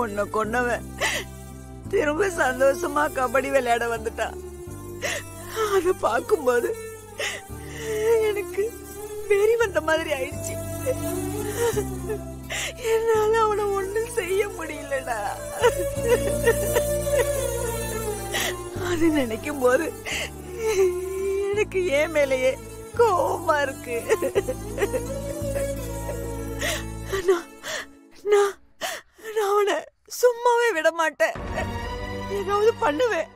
உன்னை கொன்னவன் திரும்ப சந்தோஷமா கபடி விளையாட வந்துட்டான். அத பாக்கும்போது எனக்கு வெறி வந்த மாதிரி ஆயிடுச்சு. என்னால அவனை ஒண்ணும் செய்ய முடியலடா. அது நினைக்கும் போது எனக்கு ஏன் மேலேயே கோபமா இருக்கு. நான் அவனை சும்மாவே விட மாட்டேன். ஏதாவது பண்ணுவேன்.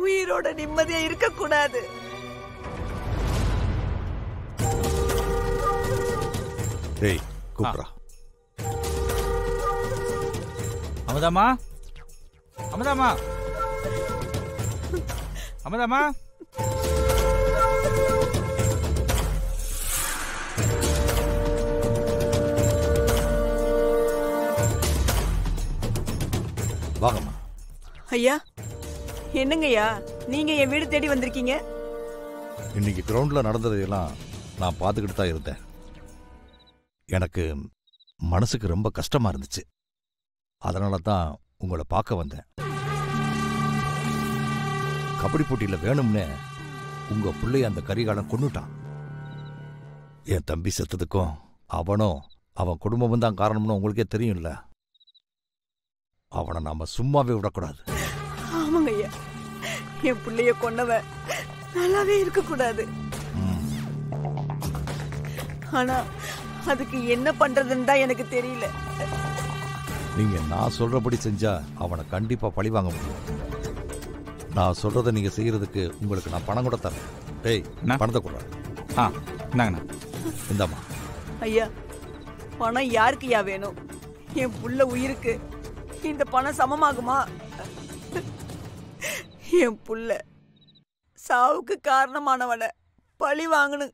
உயிரோட நிம்மதியா இருக்க கூடாது. அமுதாமா, அமுதாமா, அமுதாமா. வாங்கம்மா. ஐயா, என்னங்கய்யா நீங்க என் வீடு தேடி வந்திருக்கீங்க? இன்னைக்கு கிரவுண்ட்ல நடந்ததையெல்லாம் நான் பார்த்துக்கிட்டு தான் இருந்தேன். எனக்கு மனசுக்கு ரொம்ப கஷ்டமா இருந்துச்சு. அதனால தான் உங்களை பார்க்க வந்தேன். கபடி போட்டியில வேணும்னே உங்க பிள்ளைய அந்த கரிகாலன் கொன்னுட்டான். என் தம்பி செத்ததுக்கும் அவனும் அவன் குடும்பமும் தான் காரணம்னு உங்களுக்கே தெரியும்ல. அவனை நாம சும்மாவே விடக்கூடாது. ஆமாங்க ஐயா, என் பிள்ளைய கொன்னவன் நல்லாவே இருக்க கூடாது. ஆனா அதுக்கு என்ன பண்றதுன்னு தான் எனக்கு தெரியல. நீங்க நான் சொல்றபடி செஞ்சா அவனை கண்டிப்பா பழி வாங்க முடியும். நான் சொல்றதை நீங்க செய்யறதுக்கு உங்களுக்கு நான் பணம் கூட தரேன். டேய், பணத்தை கொடுறேன். இந்தாமா. ஐயா, பணம் யாருக்குயா வேணும்? என் புள்ள உயிருக்கு இந்த பணம் சமமாகுமா? என் புள்ள சாவுக்கு காரணமானவன பழி வாங்கணும்.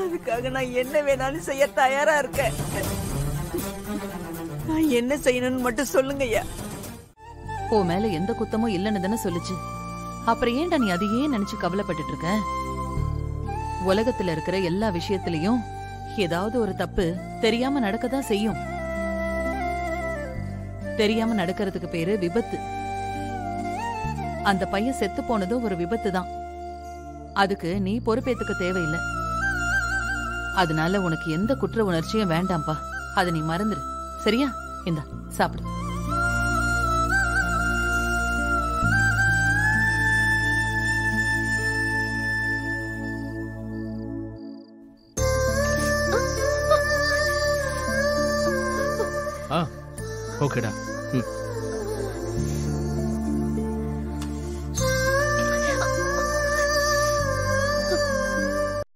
அதுக்காக நான் என்ன வேணாலும் செய்ய தயாரா இருக்கேன். நான் என்ன செய்யணும்னு மட்டும் சொல்லுங்க ஐயா. ஓ மேல எந்த குத்தமும் இல்லன்னு தானே சொல்லுச்சு. அப்புறம் ஏன்டா நீ அதையே நினைச்சு கவலைப்பட்டுட்டு இருக்க? உலகத்துல இருக்கிற எல்லா விஷயத்திலயும் ஏதாவது ஒரு தப்பு தெரியாம நடக்கதான் செய்யும். தெரியாம நடக்கிறதுக்கு பேரு விபத்து. அந்த பையன் செத்து போனதும் ஒரு விபத்து தான். அதுக்கு நீ பொறுப்பேத்துக்க தேவையில்லை. அதனால உனக்கு எந்த குற்ற உணர்ச்சியும் வேண்டாம்பா. அதை நீ மறந்துரு. சரியா? இந்தா சாப்பிடு. ஓகேடா.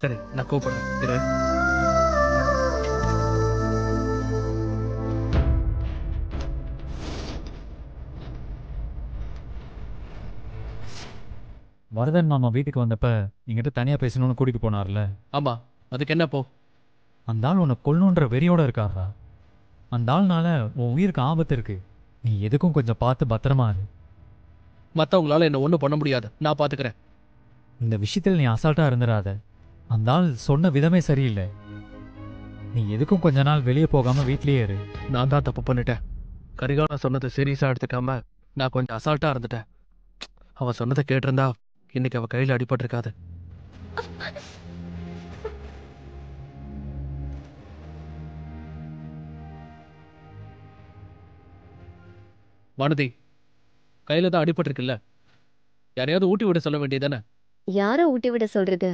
சரி, நான் கூப்பிடுறேன். வரதன் மாமா வீட்டுக்கு வந்தப்ப என்கிட்ட தனியா பேசணும்னு கூட்டிட்டு போனார்ல? ஆமா, அதுக்கு என்ன? போ. அந்த ஆள் உன்னை கொல்லணுன்ற வெறியோட இருக்காரா? அந்த ஆள்னால உன் உயிருக்கு ஆபத்து இருக்கு. நீ எதுக்கும் கொஞ்சம் பார்த்து பத்திரமா இரு. மற்றவங்களால என்ன ஒன்றும் பண்ண முடியாது, நான் பார்த்துக்கிறேன். இந்த விஷயத்தில் நீ அசால்ட்டா இருந்துடாத. அந்த ஆள் சொன்ன விதமே சரியில்லை. நீ எதுக்கும் கொஞ்ச நாள் வெளியே போகாம வீட்லயே இரு. நான் தான் தப்பு பண்ணிட்டேன். கரிகாலன் சொன்னதை சீரியஸா எடுத்துக்காம நான் கொஞ்சம் அசால்ட்டா இருந்துட்டேன். அவன் சொன்னதை கேட்டிருந்தா இன்னைக்கு அவ கையில் அடிபட்டிருக்காது. வானதி, கையில தான் அடிபட்டிருக்குல்ல, யாரையாவது ஊட்டி விட சொல்ல வேண்டியதானே? யார ஊட்டி விட சொல்றது?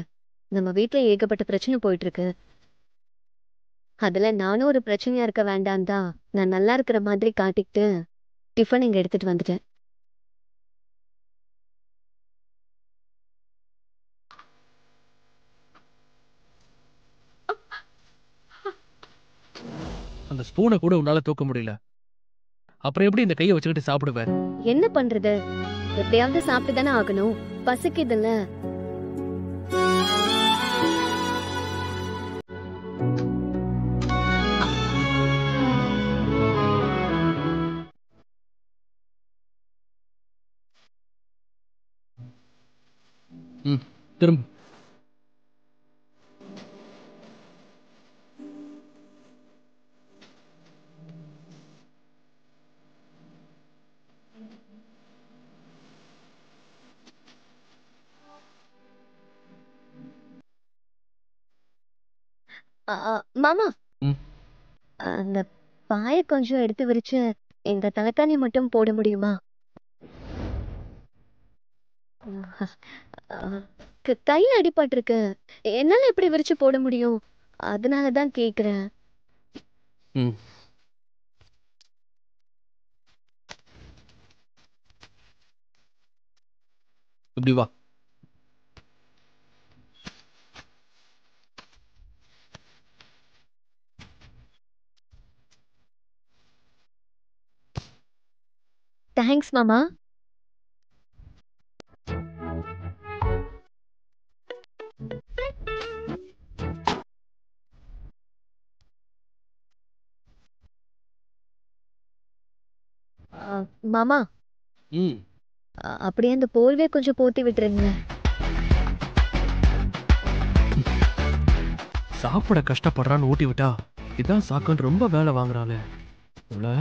நம்ம வீட்டுல ஏகப்பட்ட பிரச்சனை போயிட்டு இருக்கு. அதுல நானும் ஒரு பிரச்சனையா இருக்க வேண்டாம் தான் நான் நல்லா இருக்கிற மாதிரி காட்டிக்கிட்டு டிஃபன் இங்க எடுத்துட்டு வந்துட்டேன். அந்த ஸ்பூனை கூட உன்னால தூக்க முடியல, அப்புறம் எப்படி இந்த கையை வச்சுக்கிட்டு சாப்பிடுவேன்? என்ன பண்றது? எப்படியாவது சாப்பிட்டு தானே ஆகணும். பசிக்குதுல்ல. திரும்ப மாமா ம். அந்த பாயை கொஞ்சம் எடுத்து விரிச்சு இந்த தலைக்காணி மட்டும் போட முடியுமா? கையில அடிபட்டிருக்கு. என்னால எப்படி விரிச்சு போட முடியும்? அதனாலதான் கேக்குறேன். ம். இப்படி வா. தேங்க்ஸ் மாமா. மாமா ம். அப்படியே அந்த போர்வையை கொஞ்சம் போத்தி விட்டுருங்க. சாப்பிட கஷ்டப்படுறான்னு ஊட்டி விட்டா இதான் சாக்குன்னு ரொம்ப வேலை வாங்குறாளே இவ்வளோ.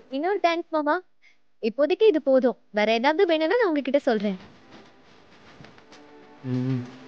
இன்னொரு தேங்க்ஸ் மாமா. இப்போதைக்கு இது போதும். வேற ஏதாவது வேணும்னா நான் உங்ககிட்ட சொல்றேன். ம்.